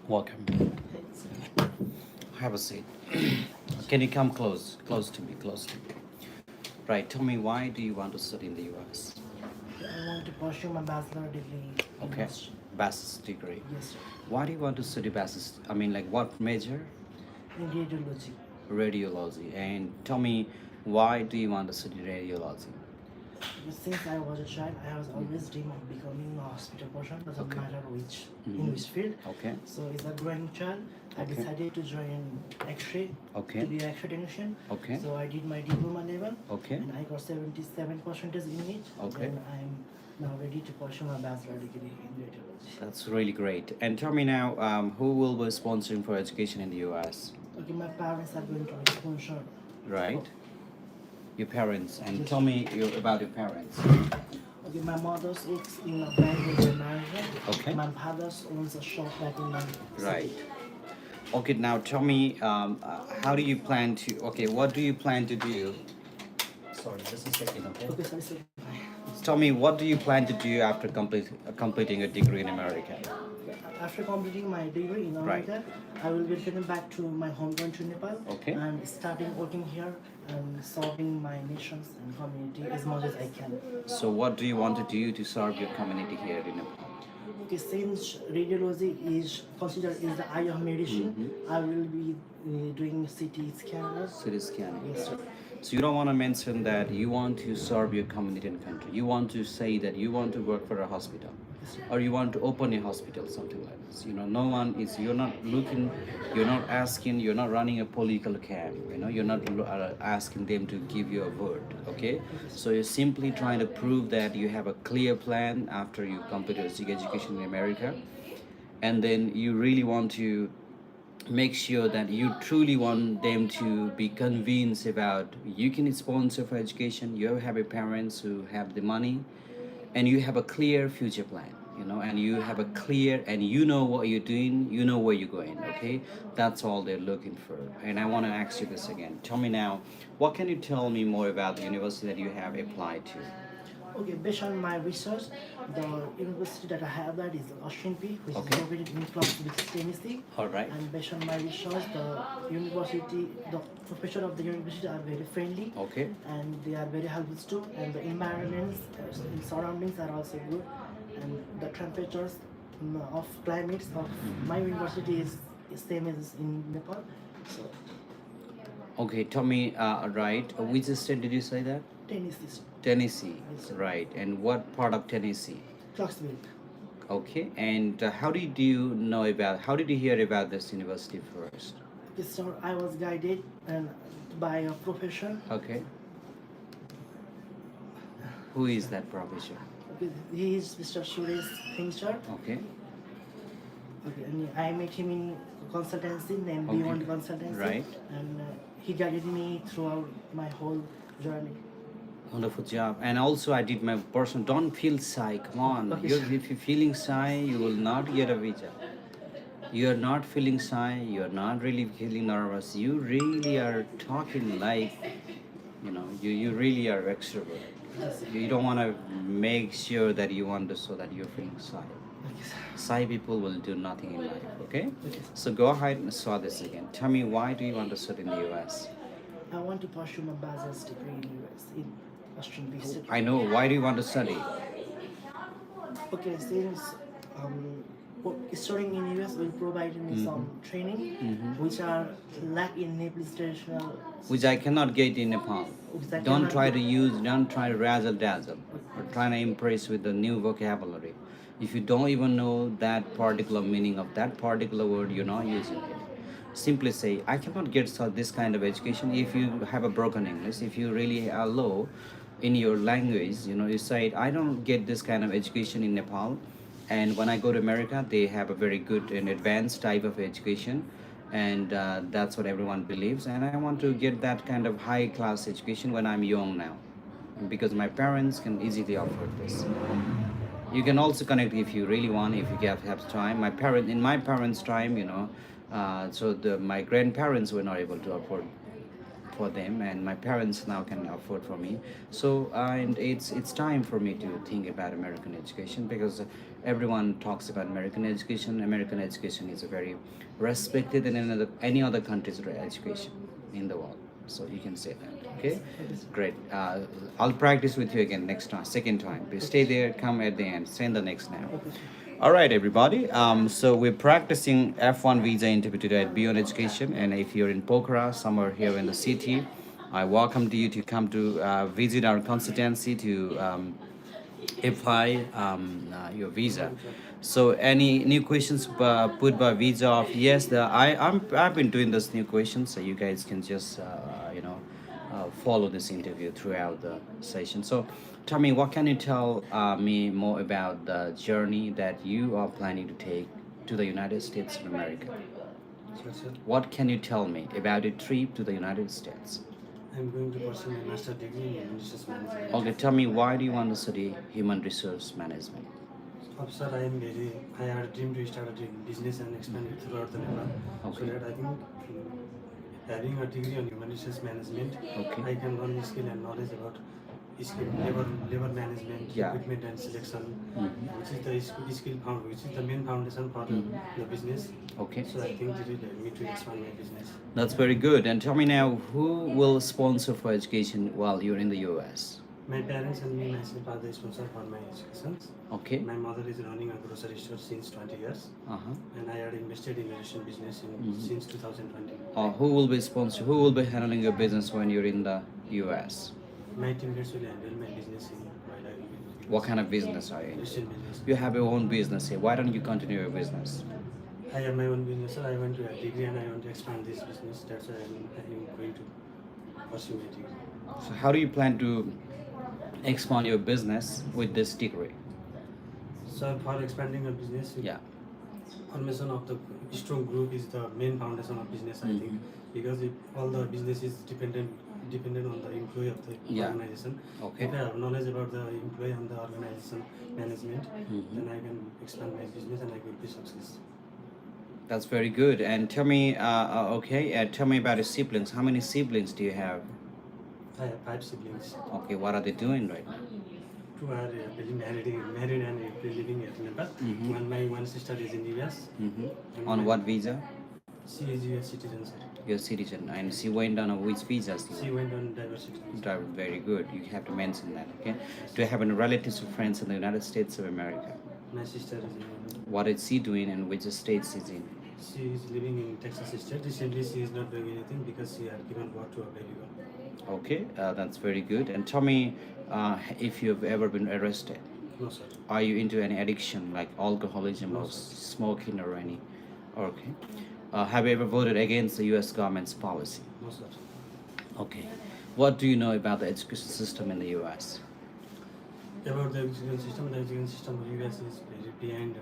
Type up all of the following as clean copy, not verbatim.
Welcome. Have a seat. Can you come close to me, close to me? Right. Tell me, why do you want to study in the U.S.? I want to pursue my bachelor degree in Okay, Austria. bachelor's degree. Yes, sir. Why do you want to study bachelor's? I mean, like, what major? In radiology. Radiology. And tell me, why do you want to study radiology? Because since I was a child, I was always dream of becoming a hospital person, doesn't Okay. matter which Mhm. in which field. Okay. So as a growing child, I Okay. decided to join X-ray Okay. to be an X-ray technician. Okay. So I did my diploma level, Okay. and I got 77% in it. Okay. Then I'm now ready to pursue my bachelor degree in radiology. That's really great. And tell me now, who will be sponsoring for education in the U.S.? Okay, my parents are going to sponsor. Right. Your parents. And Yes. tell me about your parents. Okay, my mother's is in a bank in America. Okay. My father's owns a shop back in my Right. Okay, now tell me, how do you plan to, okay, what do you plan to do? Sorry, just a second, okay? Okay, sorry, sorry. Tell me, what do you plan to do after completing a degree in America? After completing my degree in Right. America, I will be returning back to my home country, Nepal, Okay. and starting working here and serving my nations and community as much as I can. So what do you want to do to serve your community here in Nepal? Okay, since radiology is considered as the eye of medicine, I will be doing CT scanners. City scanning. Yes, sir. So you don't want to mention that you want to serve your community and country. You want to say that you want to work for a hospital, Yes, sir. or you want to open a hospital, something like this. No one is. You're not looking. You're not asking. You're not running a political camp. You're not asking them to give you a word. Okay. So you're simply trying to prove that you have a clear plan after you complete your education in America, and then you really want to make sure that you truly want them to be convinced about you can sponsor for education, you have a parents who have the money, and you have a clear future plan, and you have a clear, and you know what you're doing, you know where you're going. Okay, that's all they're looking for. And I want to ask you this again. Tell me now, what can you tell me more about the university that you have applied to? Okay, based on my research, the university that I have that is Austrian Peak, which Okay. is located in Clarksville, Tennessee. All right. And based on my research, the professor of the university are very friendly, Okay. and they are very helpful too. And the environments and surroundings are also good. And the temperatures of climates of my university is same as in Nepal. So Okay, tell me, right, which state did you say that? Tennessee, Tennessee, Yes, sir. right. And what part of Tennessee? Clarksville. Okay, and how did you hear about this university first? Okay, so I was guided and by a professor. Okay. Who is that professor? Okay, he is Mr. Suresh Singh. Okay. Okay, and I met him in consultancy named Okay. Beyond Consultancy. Right. And he guided me throughout my whole journey. Wonderful job. And also, I did my personal. Don't feel shy. Come on. Okay. If you're feeling shy, you will not get a visa. You're not feeling shy. You're not really feeling nervous. You really are talking like, you really are extrovert. Yes. You don't want to make sure that you want to so that you're feeling shy. Okay, sir. Shy people will do nothing in life. Okay. Okay. So go ahead and saw this again. Tell me, why do you want to study in the U.S.? I want to pursue my bachelor's degree in US in Austrian Peak. I know. Why do you want to study? Okay, since studying in US will provide me some training which are lack in Nepalese traditional. Which I cannot get in Nepal. Which I Don't cannot try get. to use, don't try to razzle dazzle or trying to impress with the new vocabulary. If you don't even know that particular meaning of that particular word, you're not using it. Simply say, I cannot get this kind of education if you have a broken English, if you really are low in your language, you say, I don't get this kind of education in Nepal. And when I go to America, they have a very good and advanced type of education. And that's what everyone believes. And I want to get that kind of high class education when I'm young now, because my parents can easily afford this. You can also connect if you really want, if you have time. In my parents' time, so my grandparents were not able to afford for them, and my parents now can afford for me. So and it's time for me to think about American education, because everyone talks about American education. American education is a very respected in any other country's education in the world. So you can say that. Okay, great. I'll practice with you again next time, second time. Please stay there. Come at the end. Send the next now. Okay, sir. All right, everybody. So we're practicing F1 visa interview today at Beyond Education, and if you're in Pokhara, somewhere here in the city, I welcome you to come to visit our consultancy to apply your visa. So any new questions put by visa of yes, I've been doing this new questions, so you guys can just follow this interview throughout the session. So tell me, what can you tell me more about the journey that you are planning to take to the United States of America? Sir, sir, What can you tell me about a trip to the United States? I'm going to pursue my master degree in human resource management. Okay, tell me, why do you want to study human resource management? Sir, I had a dream to start a business and expand it throughout the Nepal. Okay. So that I think having a degree on human resource management, Okay. I can learn skill and knowledge about labor management, Yeah. equipment and selection, Mhm. which is the which is the main foundation for the business. Okay. So I think this will help me to expand my business. That's very good. And tell me now, who will sponsor for education while you're in the US? My parents and me myself are the sponsor for my education. Okay. My mother is running a grocery store since 20 years. Uh-huh. And I had invested in nutrition business since 2020. Who will be sponsor? Who will be handling your business when you're in the US? My teammates will handle my business in while I will be What kind of business are you in? nutrition business. You have your own business here. Why don't you continue your business? I have my own business, sir. I want to have a degree and I want to expand this business. That's why I'm going to pursue my degree. So how do you plan to expand your business with this degree? So for expanding a business, Yeah. formation of the strong group is the main foundation of business, I think, because all the business is dependent on the employee of the Yeah. organization. Okay. If I have knowledge about the employee and the organization management, then I can expand my business and I will be success. That's very good. And tell me, tell me about your siblings. How many siblings do you have? I have 5 siblings. Okay, what are they doing right now? 2 are married and living at Nepal. One sister is in US. And On my- what visa? She is US citizen, sir. You're a citizen. And she went on a which visa? She went on diversity. Very good. You have to mention that, okay? Do you have any relatives or friends in the United States of America? My sister is in What is she doing and which states is in? She is living in Texas state. Recently, she is not doing anything because she had given birth to a baby girl. Okay, that's very good. And tell me if you've ever been arrested. No, sir. Are you into any addiction like alcoholism No, or sir. smoking or any? Okay. Have you ever voted against the U.S. government's policy? No, sir. Okay. What do you know about the education system in the U.S.? About the education system of US is very behind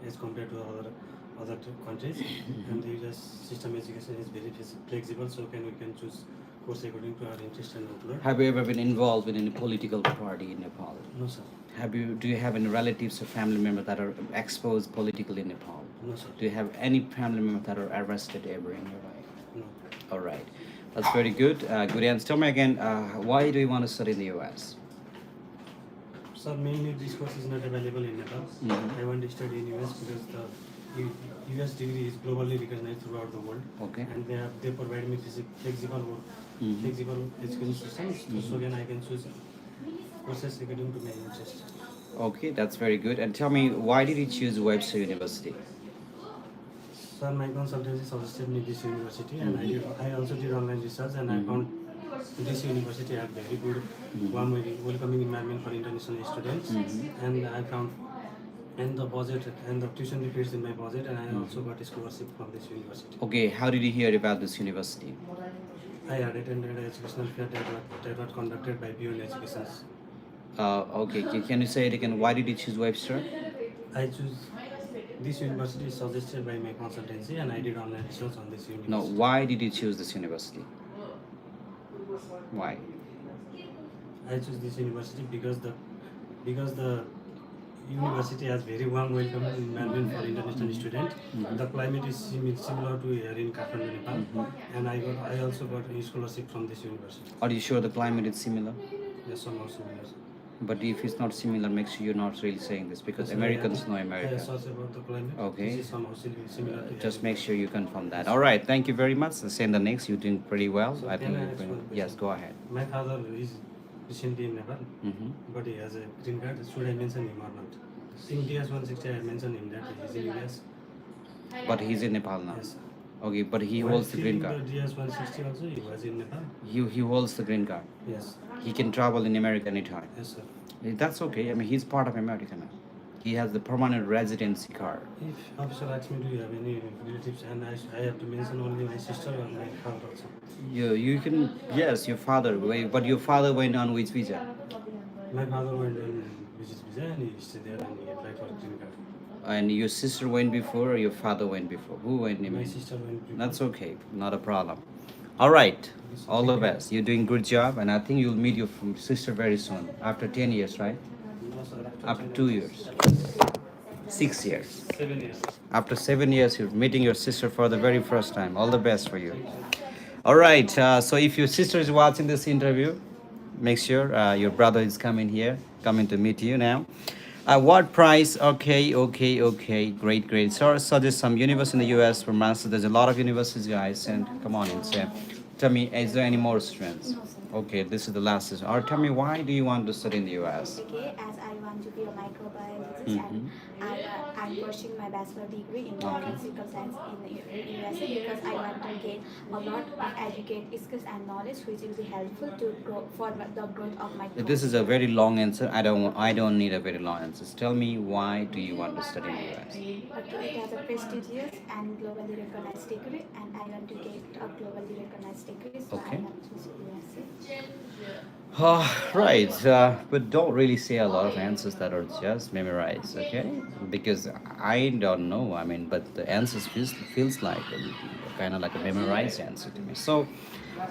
as compared to other countries, and the US system education is very flexible, so we can choose course according to our interest and outlook. Have you ever been involved in any political party in Nepal? No, sir. Do you have any relatives or family members that are exposed politically in Nepal? No, sir. Do you have any family members that are arrested ever in your life? No. All right, that's very good. Good answer. Tell me again, why do you want to study in the U.S.? Sir, mainly this course is not available in Nepal. I want to study in US because the US degree is globally recognized throughout the world. Okay. And they provide me this flexible education system, so then I can choose courses according to my interest. Okay, that's very good. And tell me, why did you choose Webster University? Sir, my consultancy suggested me this university, and I also did online research, and I found this university had very good welcoming environment for international students, and I found the budget and the tuition fees in my budget, and I also got a scholarship from this university. Okay, how did you hear about this university? I had attended an educational fair that was conducted by Beyond Education. Okay, can you say it again? Why did you choose Webster? I choose this university is suggested by my consultancy, and I did online research on this university. No, why did you choose this university? Why? I choose this university because the university has very warm welcome in Melbourne for international student. The climate is similar to here in Kathmandu, Nepal, and I also got a scholarship from this university. Are you sure the climate is similar? Yes, somehow similar. But if it's not similar, make sure you're not really saying this because Americans know I America. searched about the climate. Okay. This is somehow similar to Just here. make sure you confirm that. All right, thank you very much. Send the next. You're doing pretty well. So I think can I you're ask doing. one question? Yes, go ahead. My father is recently in Nepal, Mm-hmm. but he has a green card. Should I mention him or not? In DS 160, I mentioned him that he's in US. But he's in Nepal now. Yes. Okay, but he While holds the green still in card. the DS 160 also, he was in Nepal. He holds the green card. Yes. He can travel in America anytime. Yes, sir. That's okay. I mean, he's part of America now. He has the permanent residency card. If officer asks me, do you have any relatives, and I have to mention only my sister or my father also. You can, yes, your father. But your father went on which visa? My father went on visit visa and he stayed there and he applied for green card. And your sister went before, or your father went before? Who went? I My mean, sister went before. that's okay. Not a problem. All right. All the best. You're doing good job, and I think you'll meet your sister very soon. After 10 years, right? No, sir, After 2 years. 6 years. 7 years. After 7 years, you're meeting your sister for the very first time. All the best for you. All right. So if your sister is watching this interview, make sure your brother is coming to meet you now. What price? Okay. Great. So suggest some university in the US for master. There's a lot of universities, guys. And come on and say, tell me, is there any more students? No, sir. Okay, this is the last session. Or tell me, why do you want to study in the US? Okay, as I want to be a microbiologist and I'm pursuing my bachelor degree in biological science in the USA because I want to gain a lot of educate skills and knowledge which will be helpful to grow for the growth of my This is a very long answer. I don't need a very long answer. Tell me, why do you want to study in the US? Okay, it has a prestigious and globally recognized degree and I want to get a globally recognized degree so Okay. I have to choose USA. Right, but don't really say a lot of answers that are just memorized, okay? Because I don't know. I mean, but the answers feels like kind of like a memorized answer to me. So,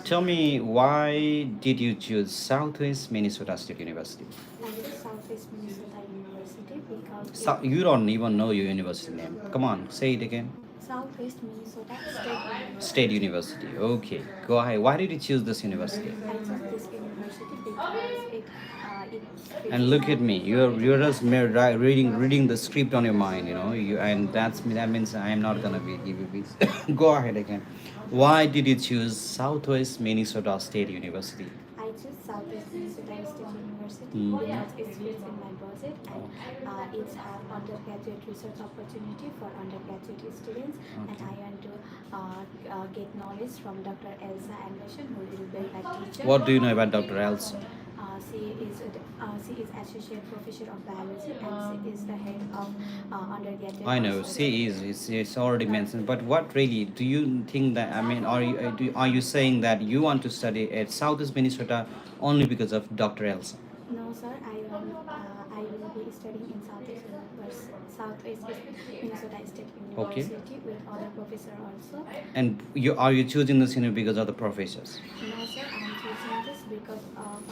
tell me, why did you choose Southwest Minnesota State University? I chose Southwest Minnesota University because You don't even know your university name. Come on, say it again. Southwest Minnesota State University. State University. Okay, go ahead. Why did you choose this university? I chose this university because it And look at me. You're just reading the script on your mind, you know. That means I am not gonna be give you this. Go ahead again. Why did you choose Southwest Minnesota State University? I choose Southwest Minnesota State University Mhm. because it fits in my budget and it has undergraduate research opportunity for undergraduate students and I want to get knowledge from Dr. Elsa Anderson who will be my teacher. What do you know about Dr. Elsa? She is associate professor of biology and she is the head of undergraduate. I know research. she is. It's already mentioned. But what really do you think that? I mean, are you saying that you want to study at Southwest Minnesota only because of Dr. Elsa? No, sir. I will be studying in Southwest Minnesota State Okay. University with other professor also. And are you choosing this university because of the professors? No, sir. I am choosing this because of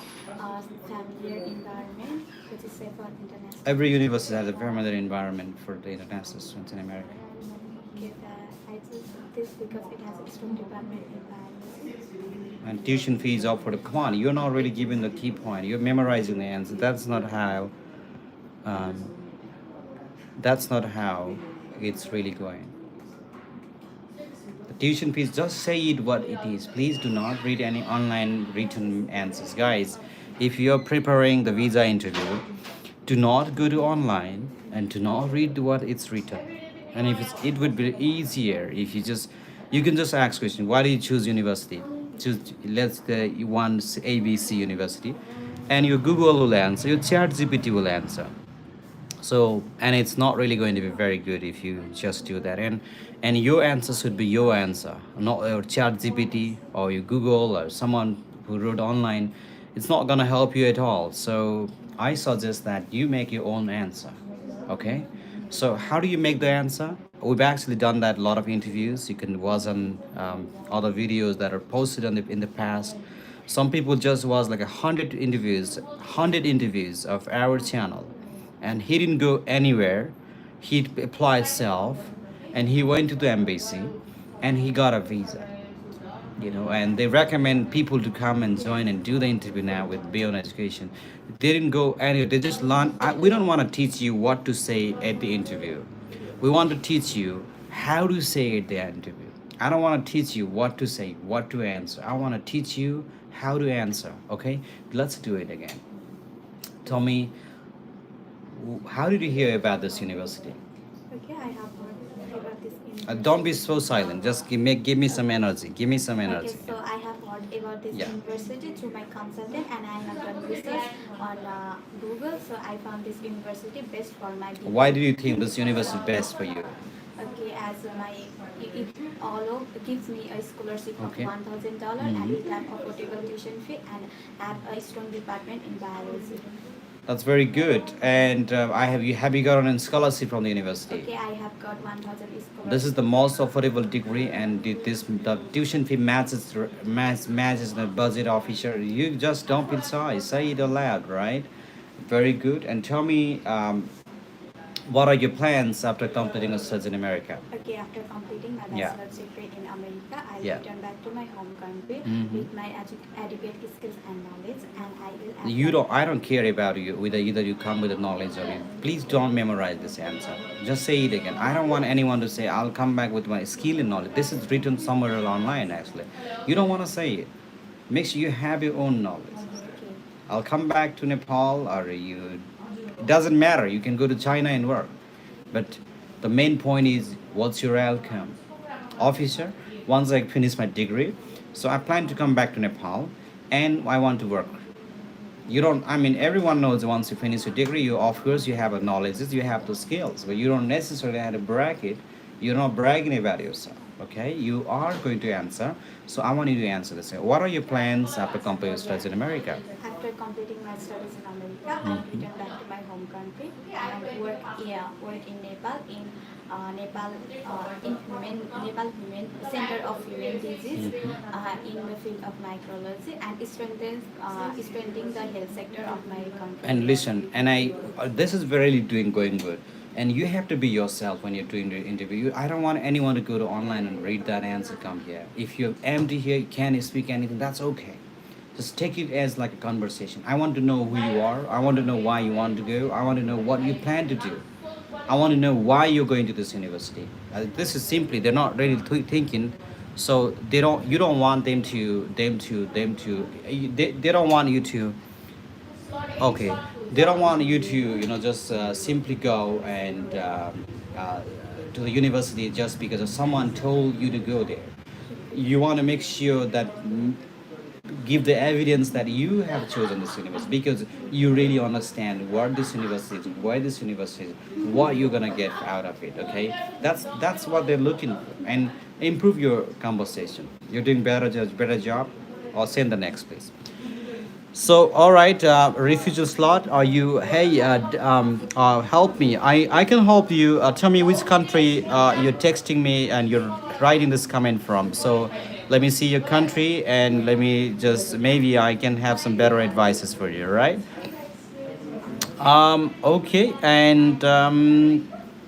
familiar environment, which is safe for international. Every university has a familiar environment for the international students in America. Okay, I choose this because it has a strong department in biology. And tuition fees are for the. Come on, you're not really giving the key point. You're memorizing the answer. That's not how. That's not how it's really going. The tuition fees, just say it what it is. Please do not read any online written answers. Guys, if you're preparing the visa interview, do not go to online and do not read what it's written. And if it would be easier if you can just ask question, why do you choose university? Choose you want ABC University, and your Google will answer, your ChatGPT will answer. So, and it's not really going to be very good if you just do that. And your answer should be your answer, not your ChatGPT or your Google or someone who wrote online. It's not gonna help you at all. So I suggest that you make your own answer. Okay. So how do you make the answer? We've actually done that a lot of interviews. You can watch on other videos that are posted in the past. Some people just watch like 100 interviews of our channel, and he didn't go anywhere. He applied self, and he went to the embassy, and he got a visa. And they recommend people to come and join and do the interview now with Beyond Education. They didn't go anywhere. They just learn. We don't want to teach you what to say at the interview. We want to teach you how to say at the interview. I don't want to teach you what to say, what to answer. I want to teach you how to answer. Okay, let's do it again. Tell me, how did you hear about this university? Okay, I have heard about this Don't be university. so silent. Just give me some energy. Give me some Okay, energy. so I have heard about this Yeah. university through my consultant, and I have done research on Google. So I found this university best for my degree. Why do you think this university is best for you? Okay, as my it all gives me a scholarship of Okay. $1,000, and it have affordable tuition fee and have a strong department in biology. That's very good. And have you gotten a scholarship from the university? Okay, I have got 1,000 scholarship. This is the most affordable degree, and the tuition fee matches the budget officer. You just don't feel shy. Say it aloud, right? Very good. And tell me, what are your plans after completing a studies in America? Okay, after completing my Yeah. bachelor's degree in America, I Yeah. return back to my home country Mhm. with my adequate skills and knowledge, and I will. I don't care about you whether either you come with the knowledge or you. Please don't memorize this answer. Just say it again. I don't want anyone to say I'll come back with my skill and knowledge. This is written somewhere online actually. You don't want to say it. Make sure you have your own knowledge. Okay. I'll come back to Nepal, or it doesn't matter. You can go to China and work. But the main point is, what's your outcome? Officer, once I finish my degree, so I plan to come back to Nepal, and I want to work. Everyone knows once you finish your degree, of course you have a knowledge, you have the skills, but you don't necessarily have to brag it. You're not bragging about yourself. Okay, you are going to answer. So I want you to answer this. What are your plans after completing your studies in America? After completing my studies in America, I return back to my home country and work in Nepal Nepal Human Center of Human Disease in the field of microbiology, and strengthening the health sector of my country. And listen, this is really going good. And you have to be yourself when you're doing the interview. I don't want anyone to go to online and read that answer, come here. If you're empty here, you can't speak anything, that's okay. Just take it as like a conversation. I want to know who you are. I want to know why you want to go. I want to know what you plan to do. I want to know why you're going to this university. This is simply, they're not really thinking. So you don't want they don't want you to. Okay, they don't want you to, just simply go and to the university just because someone told you to go there. You want to make sure that give the evidence that you have chosen this university because you really understand what this university is, why this university is, what you're gonna get out of it. Okay, that's what they're looking for, and improve your conversation. You're doing better job. Or send the next, please. So, all right, refugee slot. Are you? Hey, help me. I can help you. Tell me which country you're texting me and you're writing this comment from. So, let me see your country and let me just maybe I can have some better advices for you. Right? Okay. And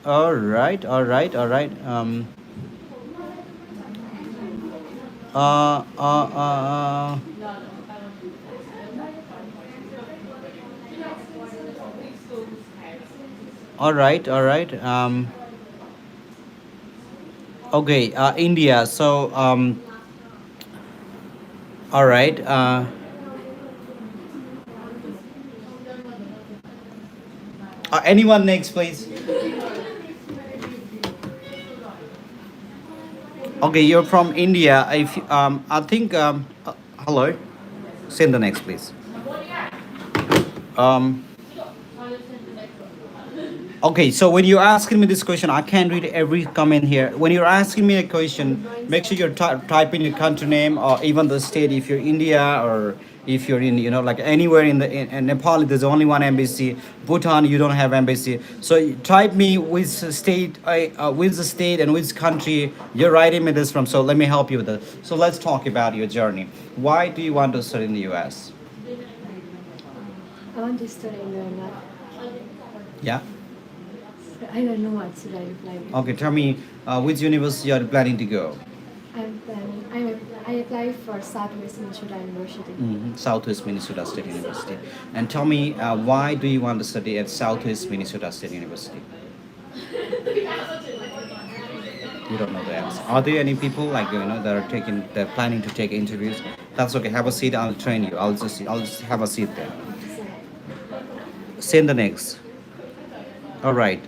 all right, all right, all right. Uh, uh, uh, uh. All right, all right. Okay, India. So, all right. Anyone next, please? Okay, you're from India. If I think, hello. Send the next, please. Um, Okay, so when you're asking me this question, I can't read every comment here. When you're asking me a question, make sure you're typing your country name or even the state. If you're India or if you're in, like anywhere in Nepal, there's only one embassy. Bhutan, you don't have embassy. So type me which state, which state and which country you're writing me this from. So let me help you with that. So let's talk about your journey. Why do you want to study in the U.S.? I want to study in the Yeah. I don't know what should I reply with. Okay, tell me which university you are planning to go. I'm planning. I applied for Southwest Minnesota University. Southwest Minnesota State University. And tell me, why do you want to study at Southwest Minnesota State University? You don't know the answer. Are there any people like that are taking, they're planning to take interviews? That's okay. Have a seat. I'll train you. I'll just have a seat there. Send the next. All right.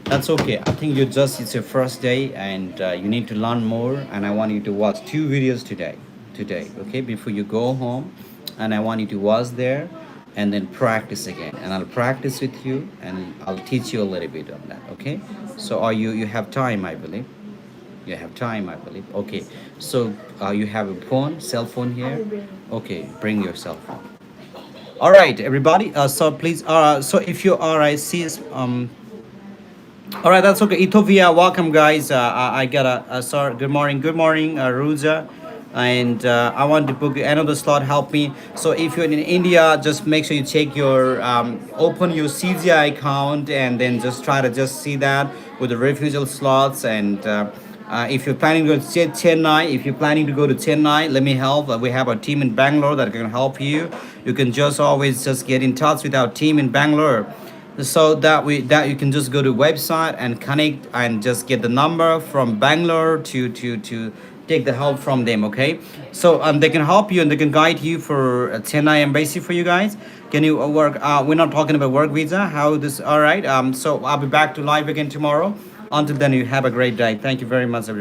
That's okay. I think it's your first day and you need to learn more. And I want you to watch 2 videos today, okay, before you go home. And I want you to watch there and then practice again. And I'll practice with you and I'll teach you a little bit on that, okay? So you have time, I believe. You have time, I believe. Okay. So you have a phone, cell phone here. Okay, bring your cell phone. All right, everybody. So please, so if you are, I see, all right, that's okay. Ethiopia, welcome, guys. I got sorry. Good morning, Ruja, and I want to book another slot. Help me. So if you're in India, just make sure you check your open your CGI account, and then just try to just see that with the refusal slots. And if you're planning to go to Chennai, let me help. We have a team in Bangalore that can help you. You can just always just get in touch with our team in Bangalore, so that you can just go to website and connect and just get the number from Bangalore to take the help from them. Okay, so they can help you and they can guide you for Chennai embassy for you guys. Can you work? We're not talking about work visa. How this? All right. So I'll be back to live again tomorrow. Until then, you have a great day. Thank you very much, everybody.